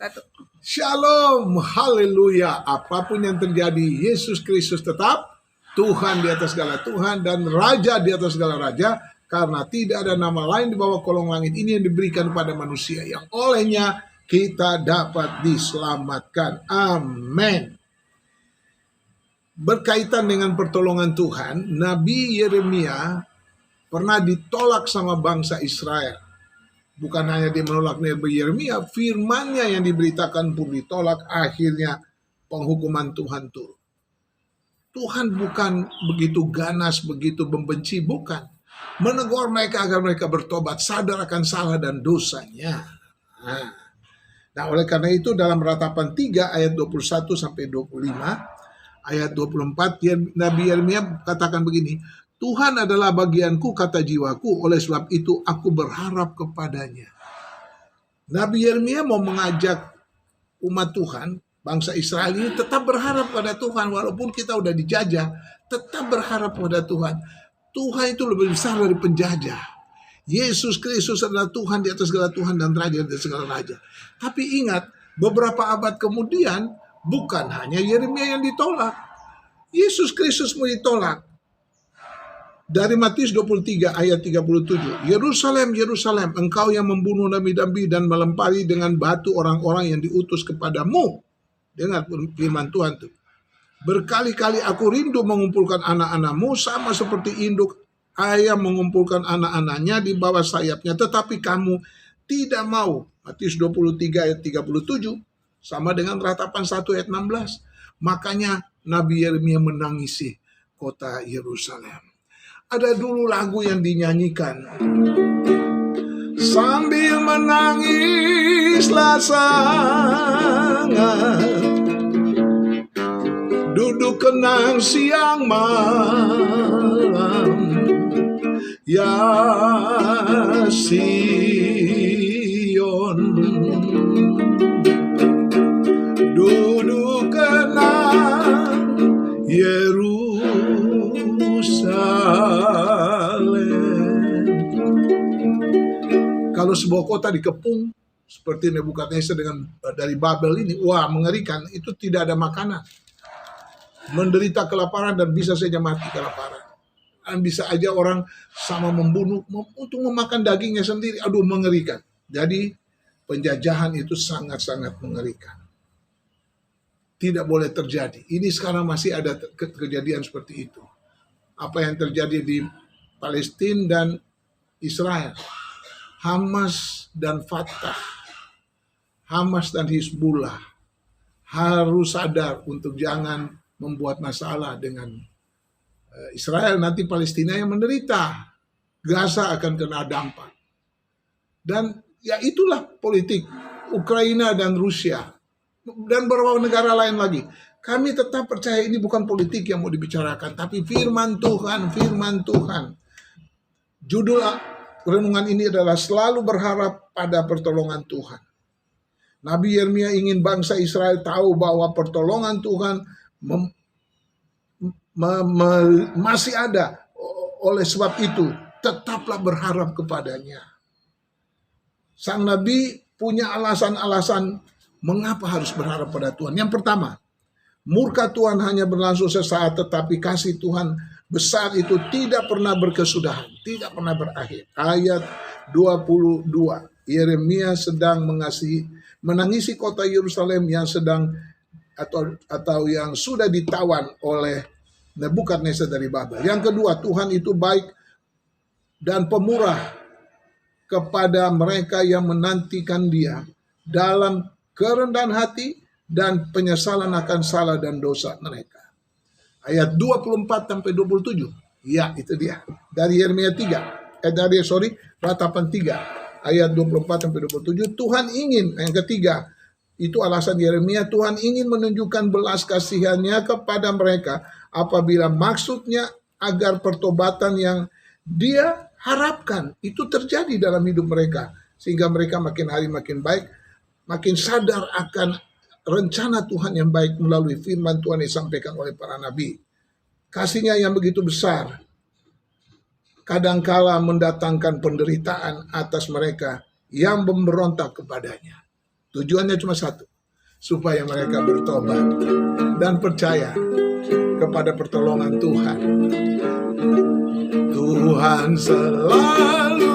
wabarakatuh. Shalom, haleluya. Apapun yang terjadi, Yesus Kristus tetap Tuhan di atas segala Tuhan dan Raja di atas segala Raja. Karena tidak ada nama lain di bawah kolong langit ini yang diberikan kepada manusia, yang olehnya kita dapat diselamatkan. Amin. Berkaitan dengan pertolongan Tuhan, Nabi Yeremia pernah ditolak sama bangsa Israel. Bukan hanya dia menolak Nabi Yeremia, firman-Nya yang diberitakan pun ditolak. Akhirnya penghukuman Tuhan turun. Tuhan bukan begitu ganas, begitu membenci, bukan. Menegur mereka agar mereka bertobat, sadar akan salah dan dosanya. Nah, oleh karena itu dalam Ratapan 3 ayat 21 sampai 25, ayat 24, Nabi Yeremia katakan begini, Tuhan adalah bagianku, kata jiwaku, oleh sebab itu aku berharap kepadanya. Nabi Yeremia mau mengajak umat Tuhan, bangsa Israel ini tetap berharap pada Tuhan, walaupun kita udah dijajah, tetap berharap pada Tuhan. Tuhan itu lebih besar dari penjajah. Yesus Kristus adalah Tuhan di atas segala Tuhan dan Raja di atas segala Raja. Tapi ingat, beberapa abad kemudian, bukan hanya Yeremia yang ditolak. Yesus Kristus mau ditolak. Dari Matius 23 ayat 37, Yerusalem, Yerusalem, engkau yang membunuh nabi-nabi dan melempari dengan batu orang-orang yang diutus kepadamu. Dengar firman Tuhan itu. Berkali-kali aku rindu mengumpulkan anak-anakmu sama seperti induk ayam mengumpulkan anak-anaknya di bawah sayapnya. Tetapi kamu tidak mau. Matius 23 ayat 37 sama dengan Ratapan 1 ayat 16. Makanya Nabi Yeremia menangisi kota Yerusalem. Ada dulu lagu yang dinyanyikan. Sambil menangislah sangat, duduk kenang siang malam, ya Sion. Duduk kenang Yerusalem. Kalau sebuah kota dikepung seperti Nebukadnezar dari Babel ini, wah mengerikan. Itu tidak ada makanan, menderita kelaparan dan bisa saja mati kelaparan. Dan bisa aja orang sama membunuh untuk memakan dagingnya sendiri. Aduh, mengerikan. Jadi penjajahan itu sangat-sangat mengerikan. Tidak boleh terjadi. Ini sekarang masih ada kejadian seperti itu. Apa yang terjadi di Palestina dan Israel. Hamas dan Fatah. Hamas dan Hizbullah harus sadar untuk jangan membuat masalah dengan Israel. Nanti Palestina yang menderita, Gaza akan kena dampak. Dan ya itulah politik Ukraina dan Rusia dan beberapa negara lain lagi. Kami tetap percaya ini bukan politik yang mau dibicarakan, tapi firman Tuhan, firman Tuhan. Judul renungan ini adalah selalu berharap pada pertolongan Tuhan. Nabi Yeremia ingin bangsa Israel tahu bahwa pertolongan Tuhan masih ada. Oleh sebab itu, tetaplah berharap kepadanya. Sang Nabi punya alasan-alasan mengapa harus berharap pada Tuhan. Yang pertama, murka Tuhan hanya berlangsung sesaat, tetapi kasih Tuhan besar itu tidak pernah berkesudahan, tidak pernah berakhir. Ayat 22, Yeremia sedang menangisi kota Yerusalem yang sedang atau yang sudah ditawan oleh Nebukadnezar dari Babel. Yang kedua, Tuhan itu baik dan pemurah kepada mereka yang menantikan Dia dalam kerendahan hati dan penyesalan akan salah dan dosa mereka. Ayat 24 sampai 27. Ya, itu dia. Dari Yeremia 3. Ratapan 3. Ayat 24 sampai 27. Tuhan ingin, yang ketiga, itu alasan Yeremia, Tuhan ingin menunjukkan belas kasihannya kepada mereka apabila maksudnya agar pertobatan yang Dia harapkan itu terjadi dalam hidup mereka, sehingga mereka makin hari makin baik, makin sadar akan rencana Tuhan yang baik melalui firman Tuhan yang disampaikan oleh para nabi. Kasih-Nya yang begitu besar kadangkala mendatangkan penderitaan atas mereka yang memberontak kepadanya. Tujuannya cuma satu, supaya mereka bertobat dan percaya kepada pertolongan Tuhan. Tuhan selalu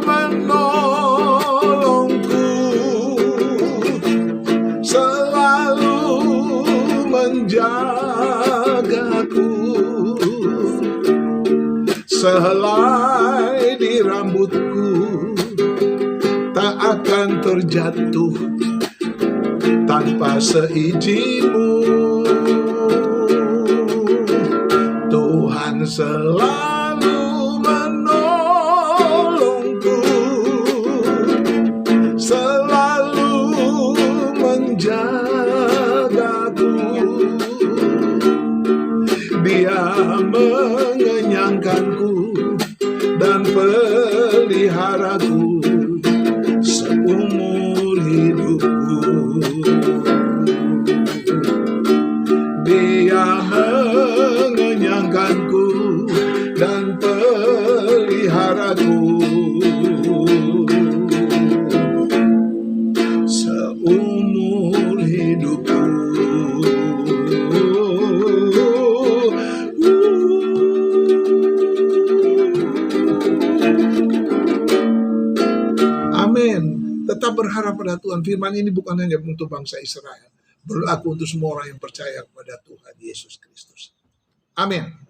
menolongku, selalu menjagaku. Sehelai di rambutku tak akan terjatuh tanpa seizin-Mu. Tuhan selalu menolongku, selalu menjagaku. Dia mengenyangkanku dan peliharaku seumur hidupku. Dia mengenyangkanku dan peliharaku seumur hidupku. Amin. Tetap berharap pada Tuhan. Firman ini bukan hanya untuk bangsa Israel, berlaku untuk semua orang yang percaya kepada Tuhan Yesus Kristus. Amin.